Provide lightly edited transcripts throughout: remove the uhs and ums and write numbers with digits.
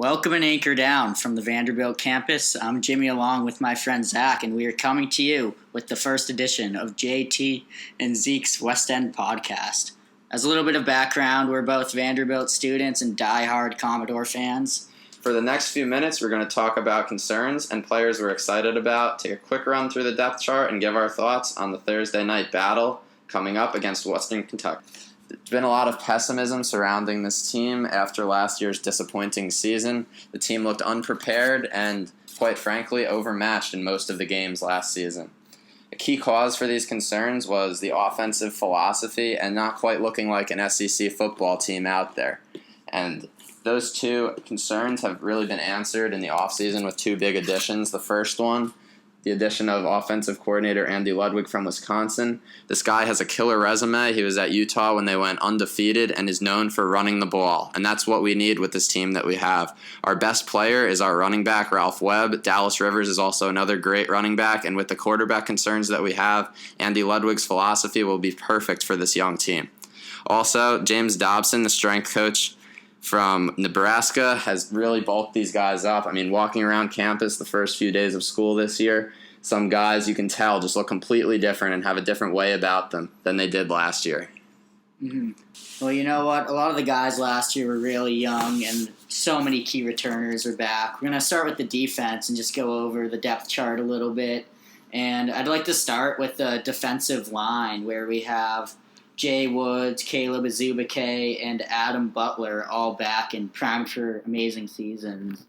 Welcome and anchor down from the Vanderbilt campus. I'm Jimmy along with my friend Zach, and we are coming to you with the first edition of JT and Zeke's West End podcast. As a little bit of background, we're both Vanderbilt students and diehard Commodore fans. For the next few minutes, we're going to talk about concerns and players we're excited about, take a quick run through the depth chart, and give our thoughts on the Thursday night battle coming up against Western Kentucky. There's been a lot of pessimism surrounding this team after last year's disappointing season. The team looked unprepared and, quite frankly, overmatched in most of the games last season. A key cause for these concerns was the offensive philosophy and not quite looking like an SEC football team out there. And those two concerns have really been answered in the offseason with two big additions. The first one, the addition of offensive coordinator Andy Ludwig from Wisconsin. This guy has a killer resume. He was at Utah when they went undefeated and is known for running the ball. And that's what we need with this team that we have. Our best player is our running back, Ralph Webb. Dallas Rivers is also another great running back. And with the quarterback concerns that we have, Andy Ludwig's philosophy will be perfect for this young team. Also, James Dobson, the strength coach from Nebraska, has really bulked these guys up. I mean, walking around campus the first few days of school this year, some guys you can tell just look completely different and have a different way about them than they did last year. Mm-hmm. Well, you know what? A lot of the guys last year were really young, and so many key returners are back. We're going to start with the defense and just go over the depth chart a little bit. And I'd like to start with the defensive line, where we have Jay Woods, Caleb Azubike, and Adam Butler all back and primed for amazing seasons.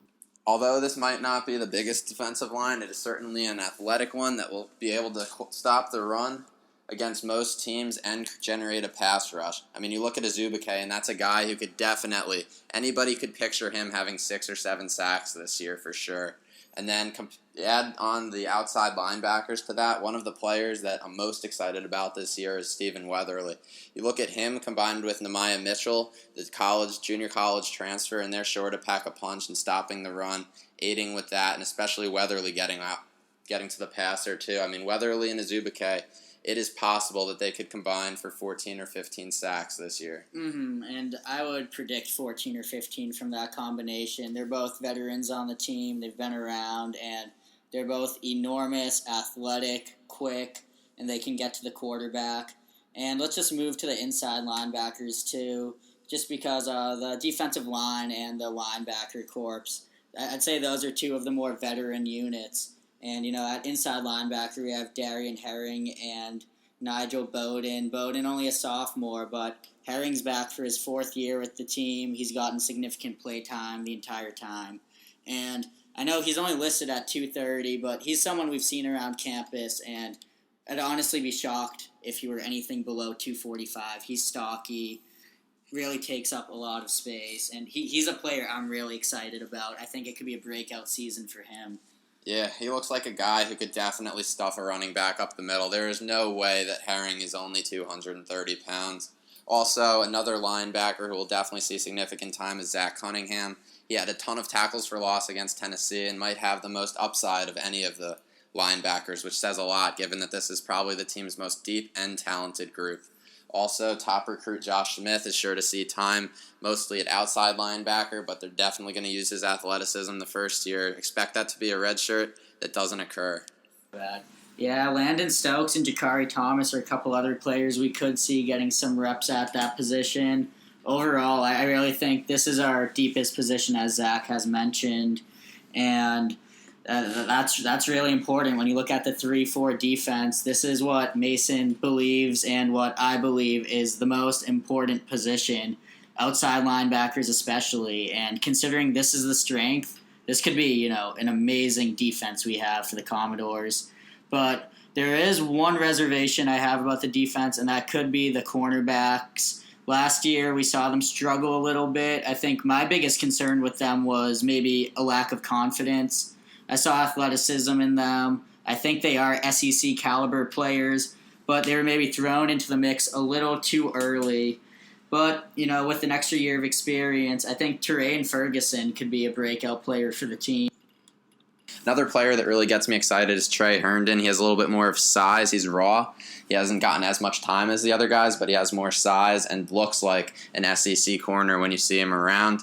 Although this might not be the biggest defensive line, it is certainly an athletic one that will be able to stop the run against most teams and generate a pass rush. I mean, you look at Azubike, and that's a guy who could definitely, anybody could picture him having 6 or 7 sacks this year for sure. And then add on the outside linebackers to that. One of the players that I'm most excited about this year is Stephen Weatherly. You look at him combined with Nehemiah Mitchell, the junior college transfer, and they're sure to pack a punch and stopping the run, aiding with that, and especially Weatherly getting to the passer too. I mean, Weatherly and Azubike, it is possible that they could combine for 14 or 15 sacks this year. And I would predict 14 or 15 from that combination. They're both veterans on the team. They've been around, and they're both enormous, athletic, quick, and they can get to the quarterback. And let's just move to the inside linebackers, too, just because the defensive line and the linebacker corps, I'd say those are two of the more veteran units. And, you know, at inside linebacker, we have Darian Herring and Nigel Bowden. Bowden only a sophomore, but Herring's back for his 4th year with the team. He's gotten significant play time the entire time. And I know he's only listed at 230, but he's someone we've seen around campus, and I'd honestly be shocked if he were anything below 245. He's stocky, really takes up a lot of space, and he's a player I'm really excited about. I think it could be a breakout season for him. Yeah, he looks like a guy who could definitely stuff a running back up the middle. There is no way that Herring is only 230 pounds. Also, another linebacker who will definitely see significant time is Zach Cunningham. He had a ton of tackles for loss against Tennessee and might have the most upside of any of the linebackers, which says a lot given that this is probably the team's most deep and talented group. Also, top recruit Josh Smith is sure to see time, mostly at outside linebacker, but they're definitely going to use his athleticism the first year. Expect that to be a red shirt that doesn't occur. Bad. Yeah, Landon Stokes and Jakari Thomas are a couple other players we could see getting some reps at that position. Overall, I really think this is our deepest position, as Zach has mentioned, and that's really important. When you look at the 3-4 defense, this is what Mason believes and what I believe is the most important position, outside linebackers especially. And considering this is the strength, this could be, you know, an amazing defense we have for the Commodores. But there is one reservation I have about the defense, and that could be the cornerbacks. Last year, we saw them struggle a little bit. I think my biggest concern with them was maybe a lack of confidence. I saw athleticism in them. I think they are SEC caliber players, but they were maybe thrown into the mix a little too early. But, you know, with an extra year of experience, I think Terrain Ferguson could be a breakout player for the team. Another player that really gets me excited is Trey Herndon. He has a little bit more of size. He's raw. He hasn't gotten as much time as the other guys, but he has more size and looks like an SEC corner when you see him around.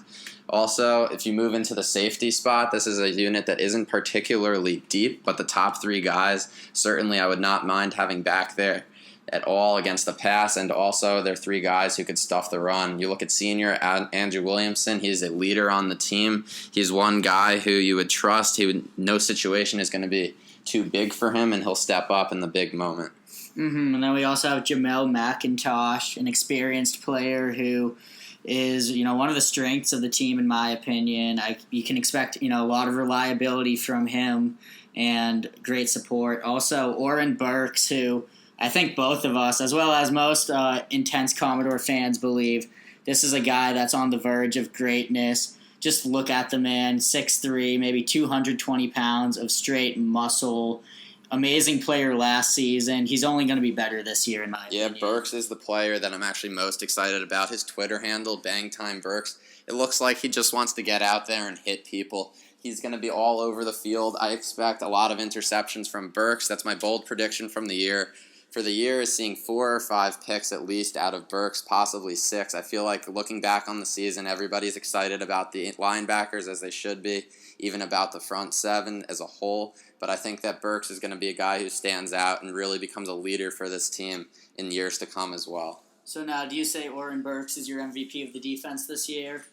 Also, if you move into the safety spot, this is a unit that isn't particularly deep, but the top three guys, certainly I would not mind having back there at all against the pass, and also they're three guys who could stuff the run. You look at senior Andrew Williamson, he's a leader on the team. He's one guy who you would trust. No situation is going to be too big for him, and he'll step up in the big moment. And then we also have Jamel McIntosh, an experienced player who is, one of the strengths of the team, in my opinion. You can expect, a lot of reliability from him and great support. Also, Oren Burks, who I think both of us, as well as most intense Commodore fans, believe this is a guy that's on the verge of greatness. Just look at the man, 6'3", maybe 220 pounds of straight muscle. Amazing player last season. He's only going to be better this year, in my opinion. Yeah, Burks is the player that I'm actually most excited about. His Twitter handle, Bang Time Burks, it looks like he just wants to get out there and hit people. He's going to be all over the field. I expect a lot of interceptions from Burks. That's my bold prediction from the year. For the year is seeing 4 or 5 picks at least out of Burks, possibly 6. I feel like looking back on the season, everybody's excited about the linebackers, as they should be, even about the front seven as a whole. But I think that Burks is going to be a guy who stands out and really becomes a leader for this team in years to come as well. So now, do you say Oren Burks is your MVP of the defense this year?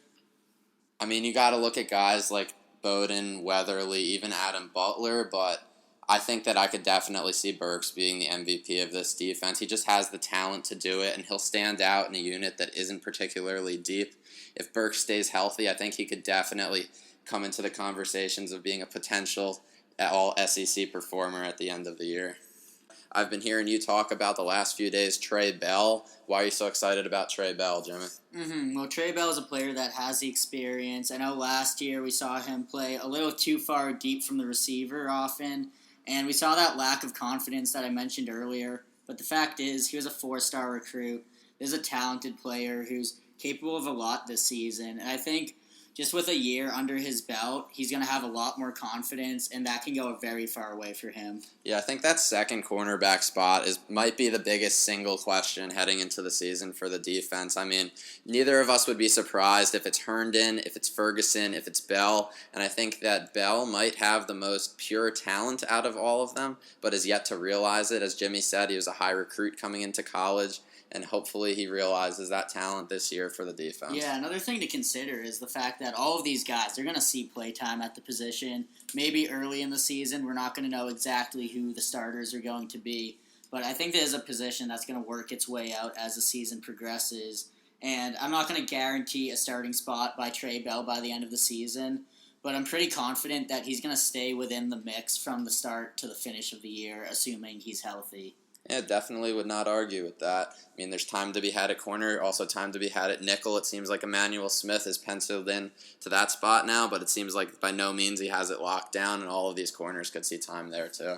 I mean, you got to look at guys like Bowden, Weatherly, even Adam Butler, but I think that I could definitely see Burks being the MVP of this defense. He just has the talent to do it, and he'll stand out in a unit that isn't particularly deep. If Burks stays healthy, I think he could definitely come into the conversations of being a potential all-SEC performer at the end of the year. I've been hearing you talk about the last few days Trey Bell. Why are you so excited about Trey Bell, Jimmy? Well, Trey Bell is a player that has the experience. I know last year we saw him play a little too far deep from the receiver often, and we saw that lack of confidence that I mentioned earlier. But the fact is, he was a 4-star recruit. He's a talented player who's capable of a lot this season. And I think just with a year under his belt, he's going to have a lot more confidence, and that can go very far away for him. Yeah, I think that second cornerback spot might be the biggest single question heading into the season for the defense. I mean, neither of us would be surprised if it's Herndon, if it's Ferguson, if it's Bell, and I think that Bell might have the most pure talent out of all of them, but is yet to realize it. As Jimmy said, he was a high recruit coming into college, and hopefully he realizes that talent this year for the defense. Yeah, another thing to consider is the fact that all of these guys, they're going to see play time at the position. Maybe early in the season, we're not going to know exactly who the starters are going to be. But I think there's a position that's going to work its way out as the season progresses. And I'm not going to guarantee a starting spot by Trey Bell by the end of the season, but I'm pretty confident that he's going to stay within the mix from the start to the finish of the year, assuming he's healthy. Yeah, definitely would not argue with that. I mean, there's time to be had at corner, also time to be had at nickel. It seems like Emmanuel Smith is penciled in to that spot now, but it seems like by no means he has it locked down, and all of these corners could see time there too.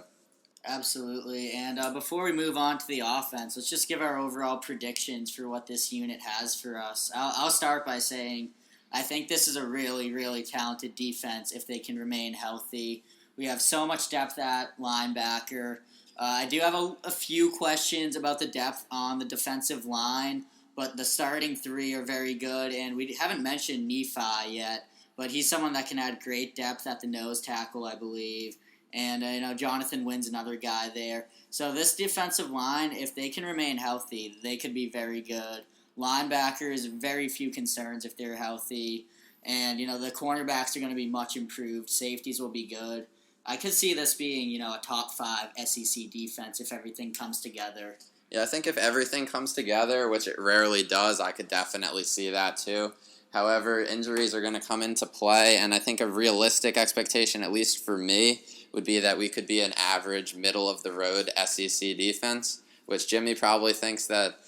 Absolutely. And before we move on to the offense, let's just give our overall predictions for what this unit has for us. I'll start by saying I think this is a really, really talented defense if they can remain healthy. We have so much depth at linebacker. I do have a few questions about the depth on the defensive line, but the starting 3 are very good, and we haven't mentioned Nephi yet, but he's someone that can add great depth at the nose tackle, I believe, and Jonathan Wynn's another guy there. So this defensive line, if they can remain healthy, they could be very good. Linebackers, very few concerns if they're healthy, and the cornerbacks are going to be much improved. Safeties will be good. I could see this being, a top 5 SEC defense if everything comes together. Yeah, I think if everything comes together, which it rarely does, I could definitely see that too. However, injuries are going to come into play, and I think a realistic expectation, at least for me, would be that we could be an average, middle-of-the-road SEC defense, which Jimmy probably thinks that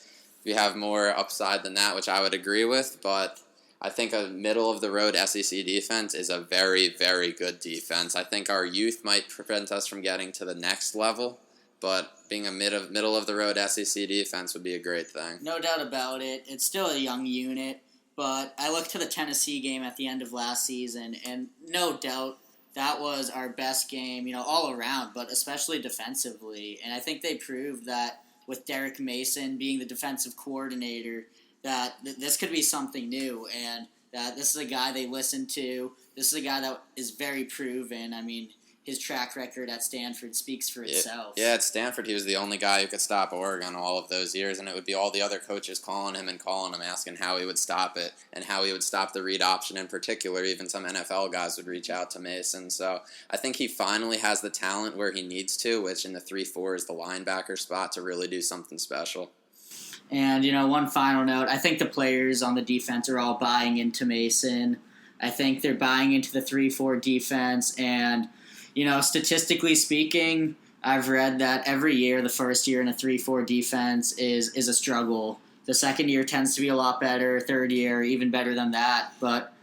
we have more upside than that, which I would agree with, but I think a middle-of-the-road SEC defense is a very, very good defense. I think our youth might prevent us from getting to the next level, but being a middle-of-the-road SEC defense would be a great thing. No doubt about it. It's still a young unit, but I look to the Tennessee game at the end of last season, and no doubt that was our best game, all around, but especially defensively. And I think they proved that with Derek Mason being the defensive coordinator, that this could be something new. And that this is a guy they listen to. This is a guy that is very proven. I mean, his track record at Stanford speaks for itself. Yeah, at Stanford, he was the only guy who could stop Oregon all of those years, and it would be all the other coaches calling him, asking how he would stop it, and how he would stop the read option in particular. Even some NFL guys would reach out to Mason. So I think he finally has the talent where he needs to, which in the 3-4 is the linebacker spot, to really do something special. And, one final note, I think the players on the defense are all buying into Mason. I think they're buying into the 3-4 defense, and statistically speaking, I've read that every year, the first year in a 3-4 defense is a struggle. The second year tends to be a lot better. Third year, even better than that. But,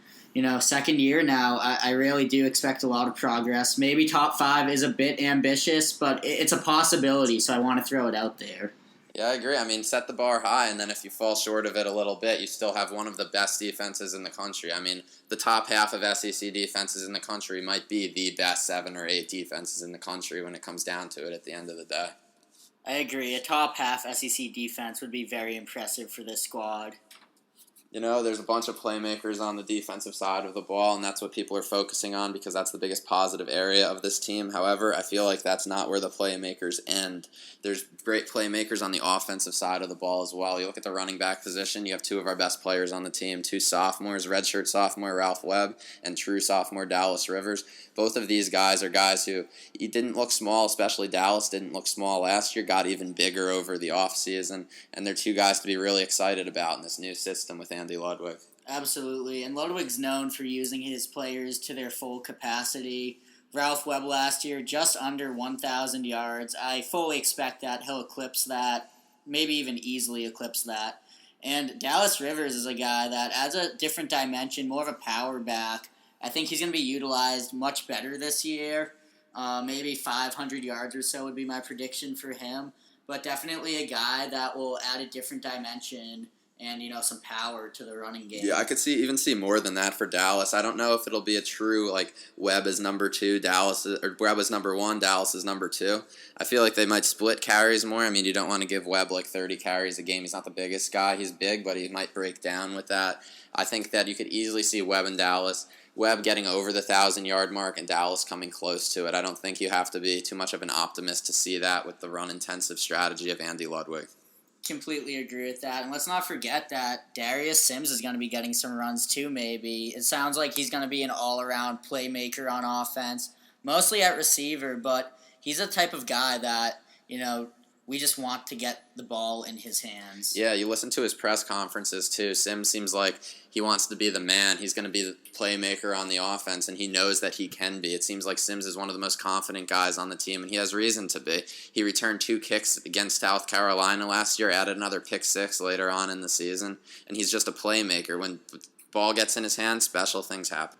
second year now, I really do expect a lot of progress. Maybe top 5 is a bit ambitious, but it's a possibility, so I want to throw it out there. Yeah, I agree. I mean, set the bar high, and then if you fall short of it a little bit, you still have one of the best defenses in the country. I mean, the top half of SEC defenses in the country might be the best 7 or 8 defenses in the country when it comes down to it at the end of the day. I agree. A top half SEC defense would be very impressive for this squad. There's a bunch of playmakers on the defensive side of the ball, and that's what people are focusing on because that's the biggest positive area of this team. However, I feel like that's not where the playmakers end. There's great playmakers on the offensive side of the ball as well. You look at the running back position, you have 2 of our best players on the team, 2 sophomores, redshirt sophomore Ralph Webb and true sophomore Dallas Rivers. Both of these guys are guys who didn't look small, especially Dallas didn't look small last year, got even bigger over the offseason, and they're 2 guys to be really excited about in this new system with Andy Ludwig. Absolutely, and Ludwig's known for using his players to their full capacity. Ralph Webb last year, just under 1,000 yards. I fully expect that he'll eclipse that, maybe even easily eclipse that. And Dallas Rivers is a guy that adds a different dimension, more of a power back. I think he's going to be utilized much better this year. Maybe 500 yards or so would be my prediction for him. But definitely a guy that will add a different dimension and, some power to the running game. Yeah, I could even see more than that for Dallas. I don't know if it'll be a true, Webb is number 2, or Webb is number 1, Dallas is number 2. I feel like they might split carries more. I mean, you don't want to give Webb 30 carries a game. He's not the biggest guy. He's big, but he might break down with that. I think that you could easily see Webb and Dallas. Webb getting over the 1,000-yard mark and Dallas coming close to it. I don't think you have to be too much of an optimist to see that with the run-intensive strategy of Andy Ludwig. Completely agree with that. And let's not forget that Darius Sims is going to be getting some runs too, maybe. It sounds like he's going to be an all-around playmaker on offense, mostly at receiver, but he's a type of guy that, we just want to get the ball in his hands. Yeah, you listen to his press conferences, too. Sims seems like he wants to be the man. He's going to be the playmaker on the offense, and he knows that he can be. It seems like Sims is one of the most confident guys on the team, and he has reason to be. He returned 2 kicks against South Carolina last year, added another pick 6 later on in the season, and he's just a playmaker. When the ball gets in his hands, special things happen.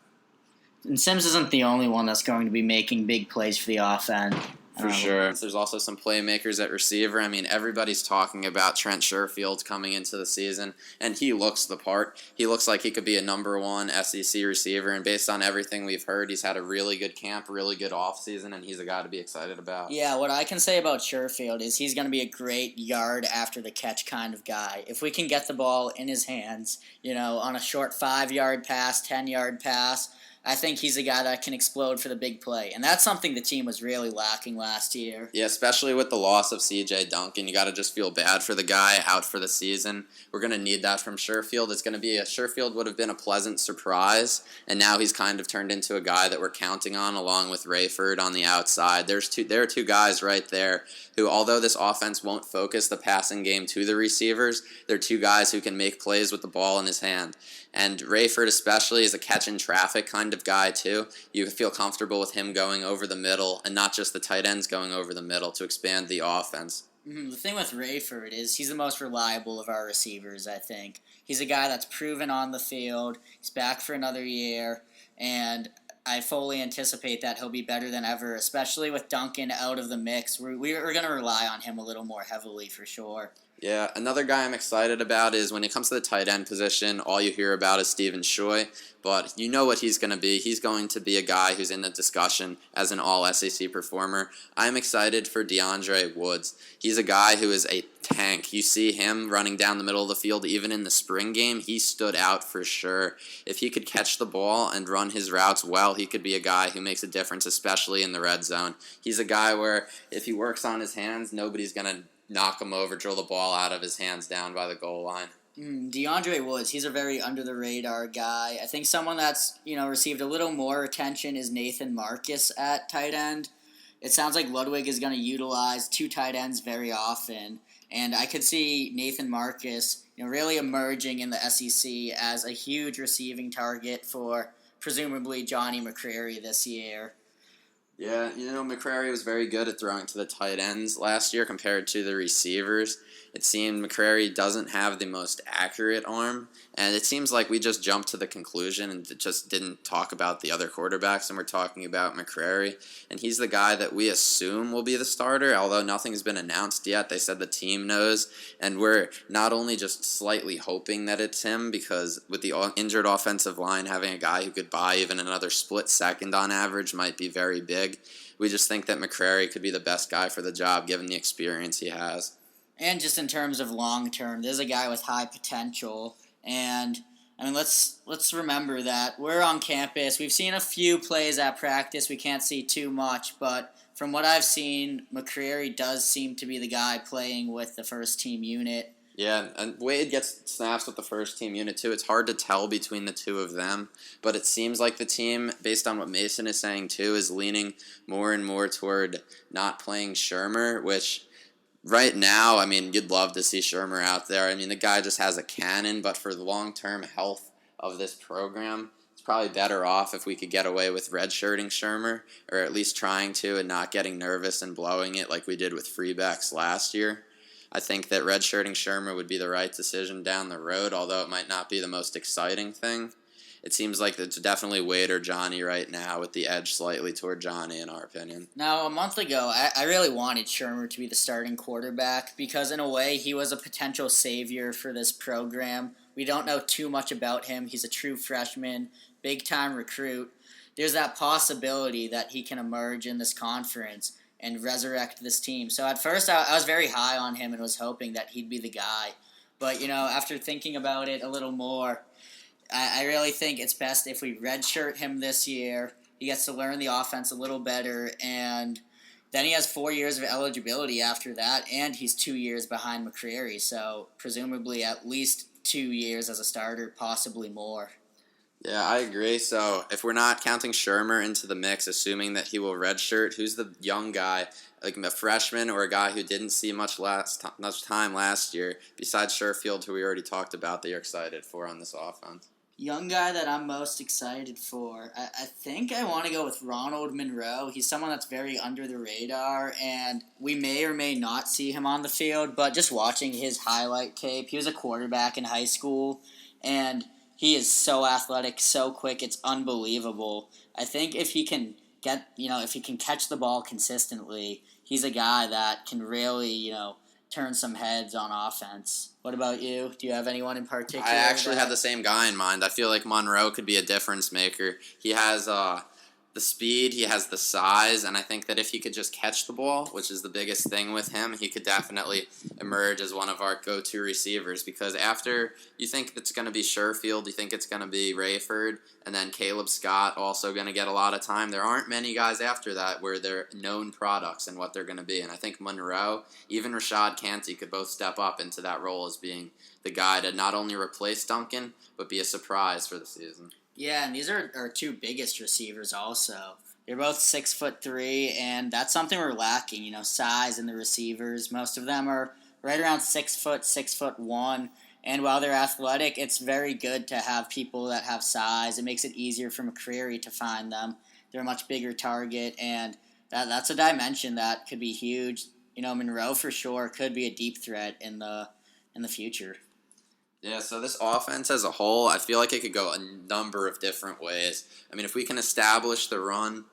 And Sims isn't the only one that's going to be making big plays for the offense. For sure. There's also some playmakers at receiver. I mean, everybody's talking about Trent Sherfield coming into the season, and he looks the part. He looks like he could be a number 1 SEC receiver, and based on everything we've heard, he's had a really good camp, really good offseason, and he's a guy to be excited about. Yeah, what I can say about Sherfield is he's going to be a great yard after the catch kind of guy. If we can get the ball in his hands, on a short 5-yard pass, 10-yard pass, I think he's a guy that can explode for the big play. And that's something the team was really lacking last year. Yeah, especially with the loss of C.J. Duncan. You got to just feel bad for the guy out for the season. We're going to need that from Sherfield. Sherfield would have been a pleasant surprise, and now he's kind of turned into a guy that we're counting on along with Rayford on the outside. There are 2 guys right there who, although this offense won't focus the passing game to the receivers, they're 2 guys who can make plays with the ball in his hand. And Rayford especially is a catch-in-traffic kind of guy, too. You feel comfortable with him going over the middle and not just the tight ends going over the middle to expand the offense. The thing with Rayford is he's the most reliable of our receivers, I think. He's a guy that's proven on the field. He's back for another year, and I fully anticipate that he'll be better than ever, especially with Duncan out of the mix. We're going to rely on him a little more heavily for sure. Yeah, another guy I'm excited about is when it comes to the tight end position, all you hear about is Steven Shoy, but you know what he's going to be. He's going to be a guy who's in the discussion as an all-SEC performer. I'm excited for DeAndre Woods. He's a guy who is a tank. You see him running down the middle of the field, even in the spring game, he stood out for sure. If he could catch the ball and run his routes well, he could be a guy who makes a difference, especially in the red zone. He's a guy where if he works on his hands, nobody's going to knock him over, drill the ball out of his hands down by the goal line. DeAndre Woods, he's a very under-the-radar guy. I think someone that's, received a little more attention is Nathan Marcus at tight end. It sounds like Ludwig is going to utilize two tight ends very often, and I could see Nathan Marcus, really emerging in the SEC as a huge receiving target for presumably Johnny McCreary this year. Yeah, McCrary was very good at throwing to the tight ends last year compared to the receivers. It seemed McCrary doesn't have the most accurate arm, and it seems like we just jumped to the conclusion and just didn't talk about the other quarterbacks, and we're talking about McCrary. And he's the guy that we assume will be the starter, although nothing's been announced yet. They said the team knows, and we're not only just slightly hoping that it's him, because with the injured offensive line, having a guy who could buy even another split second on average might be very big. We just think that McCrary could be the best guy for the job, given the experience he has. And just in terms of long term, there's a guy with high potential. And let's remember that we're on campus. We've seen a few plays at practice. We can't see too much, but from what I've seen, McCreary does seem to be the guy playing with the first team unit. Yeah, and Wade gets snaps with the first team unit too. It's hard to tell between the two of them, but it seems like the team, based on what Mason is saying too, is leaning more and more toward not playing Shermer, which right now, you'd love to see Shermer out there. The guy just has a cannon, but for the long-term health of this program, it's probably better off if we could get away with redshirting Shermer, or at least trying to and not getting nervous and blowing it like we did with Freebacks last year. I think that redshirting Shermer would be the right decision down the road, although it might not be the most exciting thing. It seems like it's definitely Wade or Johnny right now, with the edge slightly toward Johnny, in our opinion. Now, a month ago, I really wanted Shermer to be the starting quarterback because, in a way, he was a potential savior for this program. We don't know too much about him. He's a true freshman, big-time recruit. There's that possibility that he can emerge in this conference and resurrect this team. So at first, I was very high on him and was hoping that he'd be the guy. But, after thinking about it a little more, I really think it's best if we redshirt him this year. He gets to learn the offense a little better, and then he has 4 years of eligibility after that, and he's 2 years behind McCreary, so presumably at least 2 years as a starter, possibly more. Yeah, I agree. So if we're not counting Shermer into the mix, assuming that he will redshirt, who's the young guy, like a freshman or a guy who didn't see much time last year, besides Sherfield, who we already talked about, that you're excited for on this offense? Young guy that I'm most excited for, I think I want to go with Ronald Monroe. He's someone that's very under the radar, and we may or may not see him on the field, but just watching his highlight tape, he was a quarterback in high school, and he is so athletic, so quick, it's unbelievable. I think if he can if he can catch the ball consistently, he's a guy that can really, turn some heads on offense. What about you? Do you have anyone in particular? I actually have the same guy in mind. I feel like Monroe could be a difference maker. He has the speed, he has the size, and I think that if he could just catch the ball, which is the biggest thing with him, he could definitely emerge as one of our go-to receivers, because after you think it's going to be Sherfield, you think it's going to be Rayford, and then Caleb Scott also going to get a lot of time. There aren't many guys after that where they're known products and what they're going to be, and I think Monroe, even Rashad Canty, could both step up into that role as being the guy to not only replace Duncan, but be a surprise for the season. Yeah, and these are our two biggest receivers also. They're both 6'3", and that's something we're lacking, size in the receivers. Most of them are right around 6 foot, 6'1", and while they're athletic, it's very good to have people that have size. It makes it easier for McCreary to find them. They're a much bigger target, and that's a dimension that could be huge. Monroe for sure could be a deep threat in the future. Yeah, so this offense as a whole, I feel like it could go a number of different ways. If we can establish the run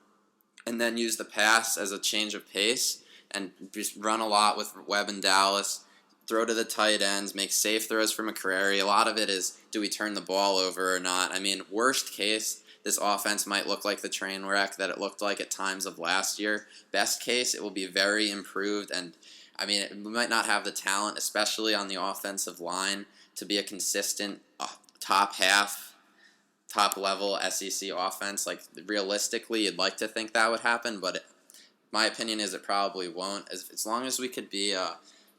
and then use the pass as a change of pace and just run a lot with Webb and Dallas, throw to the tight ends, make safe throws for McCrary. A lot of it is, do we turn the ball over or not? I mean, worst case, this offense might look like the train wreck that it looked like at times of last year. Best case, it will be very improved, and I mean, we might not have the talent, especially on the offensive line, to be a consistent top level SEC offense. Like, realistically, you'd like to think that would happen, but my opinion is it probably won't. As long as we could be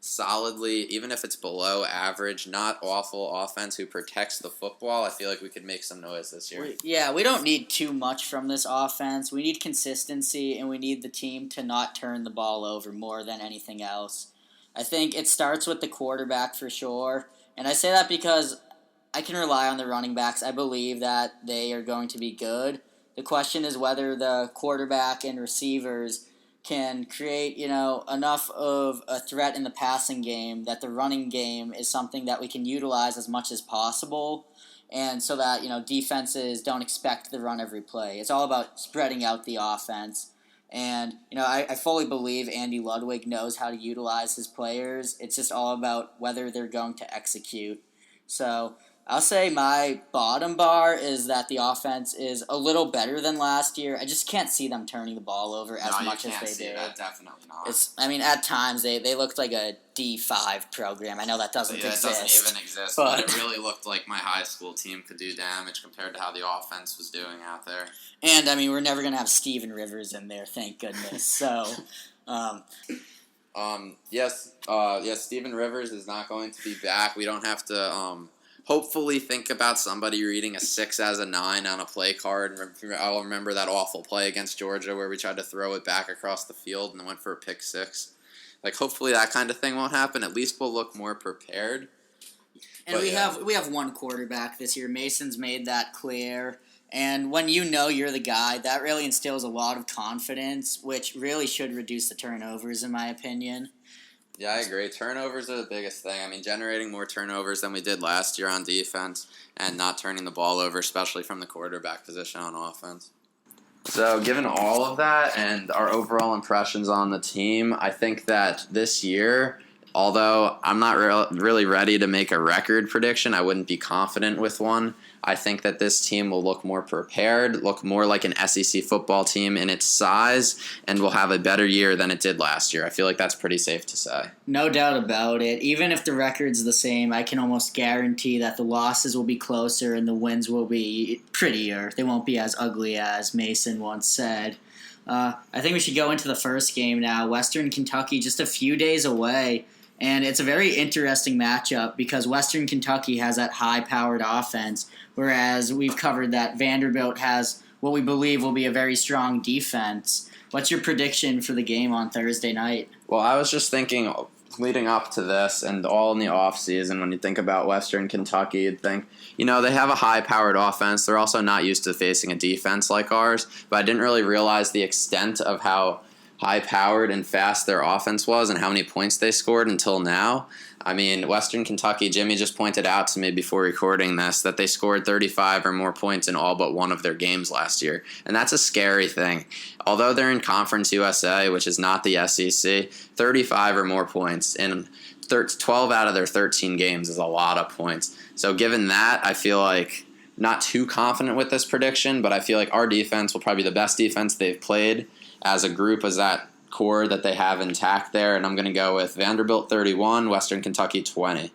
solidly, even if it's below average, not awful offense who protects the football, I feel like we could make some noise this year. We don't need too much from this offense. We need consistency, and we need the team to not turn the ball over more than anything else. I think it starts with the quarterback for sure, and I say that because I can rely on the running backs. I believe that they are going to be good. The question is whether the quarterback and receivers can create, enough of a threat in the passing game that the running game is something that we can utilize as much as possible, and so that, defenses don't expect the run every play. It's all about spreading out the offense. And, I fully believe Andy Ludwig knows how to utilize his players. It's just all about whether they're going to execute. So I'll say my bottom bar is that the offense is a little better than last year. I just can't see them turning the ball over as much as they did. That, definitely not. At times they looked like a D5 program. I know that doesn't exist. It doesn't even exist, but it really looked like my high school team could do damage compared to how the offense was doing out there. And, we're never going to have Steven Rivers in there, thank goodness. So, yes, Steven Rivers is not going to be back. We don't have to hopefully think about somebody reading a 6 as a 9 on a play card. I'll remember that awful play against Georgia where we tried to throw it back across the field and went for a pick 6. Like, hopefully that kind of thing won't happen. At least we'll look more prepared. And we have one quarterback this year. Mason's made that clear. And when you're the guy, that really instills a lot of confidence, which really should reduce the turnovers, in my opinion. Yeah, I agree. Turnovers are the biggest thing. I mean, generating more turnovers than we did last year on defense and not turning the ball over, especially from the quarterback position on offense. So, given all of that and our overall impressions on the team, I think that this year, although I'm not really ready to make a record prediction, I wouldn't be confident with one. I think that this team will look more prepared, look more like an SEC football team in its size, and will have a better year than it did last year. I feel like that's pretty safe to say. No doubt about it. Even if the record's the same, I can almost guarantee that the losses will be closer and the wins will be prettier. They won't be as ugly as Mason once said. I think we should go into the first game now. Western Kentucky, just a few days away. And it's a very interesting matchup because Western Kentucky has that high-powered offense, whereas we've covered that Vanderbilt has what we believe will be a very strong defense. What's your prediction for the game on Thursday night? Well, I was just thinking, leading up to this and all in the offseason, when you think about Western Kentucky, you'd think, they have a high-powered offense. They're also not used to facing a defense like ours, but I didn't really realize the extent of how high-powered and fast their offense was and how many points they scored until now. I mean, Western Kentucky, Jimmy just pointed out to me before recording this that they scored 35 or more points in all but one of their games last year, and that's a scary thing. Although they're in Conference USA, which is not the SEC, 35 or more points in 12 out of their 13 games is a lot of points. So given that, I feel like not too confident with this prediction, but I feel like our defense will probably be the best defense they've played as a group, as that core that they have intact there, and I'm going to go with Vanderbilt 31, Western Kentucky 20.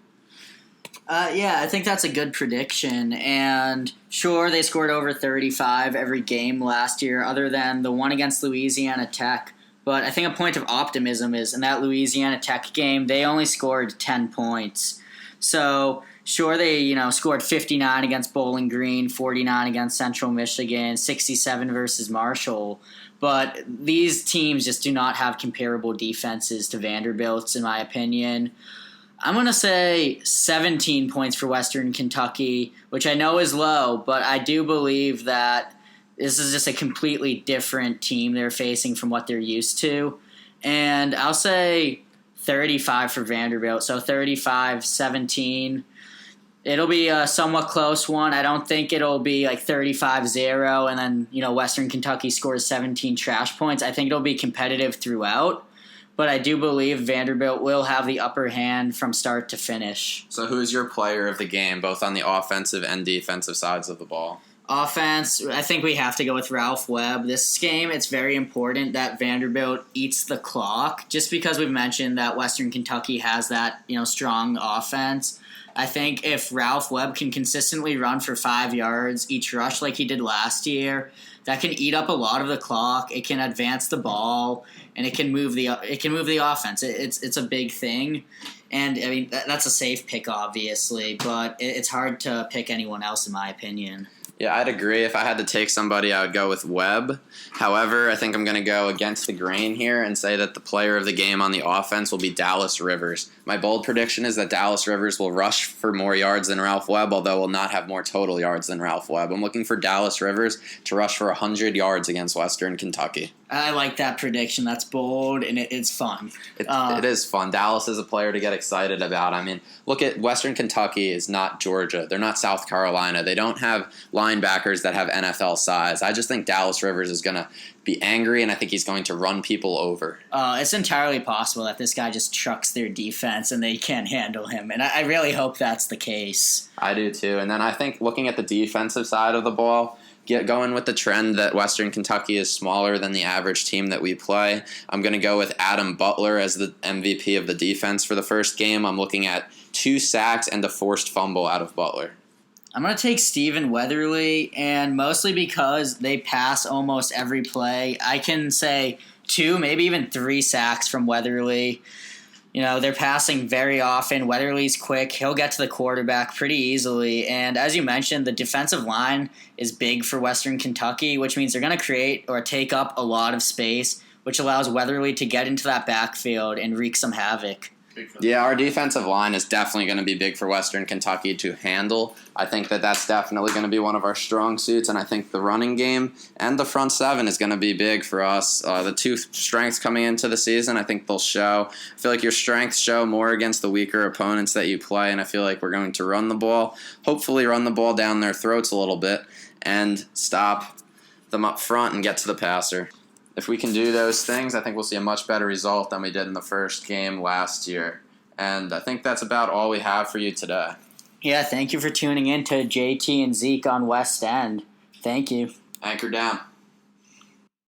I think that's a good prediction, and sure, they scored over 35 every game last year, other than the one against Louisiana Tech, but I think a point of optimism is in that Louisiana Tech game, they only scored 10 points. So, sure, they scored 59 against Bowling Green, 49 against Central Michigan, 67 versus Marshall. But these teams just do not have comparable defenses to Vanderbilt's, in my opinion. I'm going to say 17 points for Western Kentucky, which I know is low, but I do believe that this is just a completely different team they're facing from what they're used to. And I'll say 35 for Vanderbilt, so 35-17. It'll be a somewhat close one. I don't think it'll be like 35-0 and then, Western Kentucky scores 17 trash points. I think it'll be competitive throughout. but I do believe Vanderbilt will have the upper hand from start to finish. So who's your player of the game, both on the offensive and defensive sides of the ball? Offense, I think we have to go with Ralph Webb. This game, it's very important that Vanderbilt eats the clock, just because we've mentioned that Western Kentucky has that strong offense. I think if Ralph Webb can consistently run for 5 yards each rush like he did last year, that can eat up a lot of the clock. It can advance the ball, and it can move the offense. It's a big thing. And, I mean, that's a safe pick, obviously, but it's hard to pick anyone else, in my opinion. Yeah, I'd agree. If I had to take somebody, I would go with Webb. However, I think I'm going to go against the grain here and say that the player of the game on the offense will be Dallas Rivers. My bold prediction is that Dallas Rivers will rush for more yards than Ralph Webb, although will not have more total yards than Ralph Webb. I'm looking for Dallas Rivers to rush for 100 yards against Western Kentucky. I like that prediction. That's bold, and it's fun. It is fun. Dallas is a player to get excited about. I mean, look at Western Kentucky is not Georgia. They're not South Carolina. They don't have linebackers that have NFL size. I just think Dallas Rivers is going to be angry, and I think he's going to run people over. It's entirely possible that this guy just trucks their defense and they can't handle him, and I really hope that's the case. I do too. And then I think looking at the defensive side of the ball, going with the trend that Western Kentucky is smaller than the average team that we play, I'm going to go with Adam Butler as the MVP of the defense for the first game. I'm looking at 2 sacks and a forced fumble out of Butler. I'm going to take Stephen Weatherly, and mostly because they pass almost every play. I can say 2, maybe even 3 sacks from Weatherly. They're passing very often. Weatherly's quick. He'll get to the quarterback pretty easily. And as you mentioned, the defensive line is big for Western Kentucky, which means they're going to create or take up a lot of space, which allows Weatherly to get into that backfield and wreak some havoc. Yeah, our defensive line is definitely going to be big for Western Kentucky to handle. I think that's definitely going to be one of our strong suits, and I think the running game and the front seven is going to be big for us. The 2 strengths coming into the season, I think they'll show. I feel like your strengths show more against the weaker opponents that you play, and I feel like we're going to run the ball, hopefully run the ball down their throats a little bit, and stop them up front and get to the passer. If we can do those things, I think we'll see a much better result than we did in the first game last year. And I think that's about all we have for you today. Yeah, thank you for tuning in to JT and Zeke on West End. Thank you. Anchor down.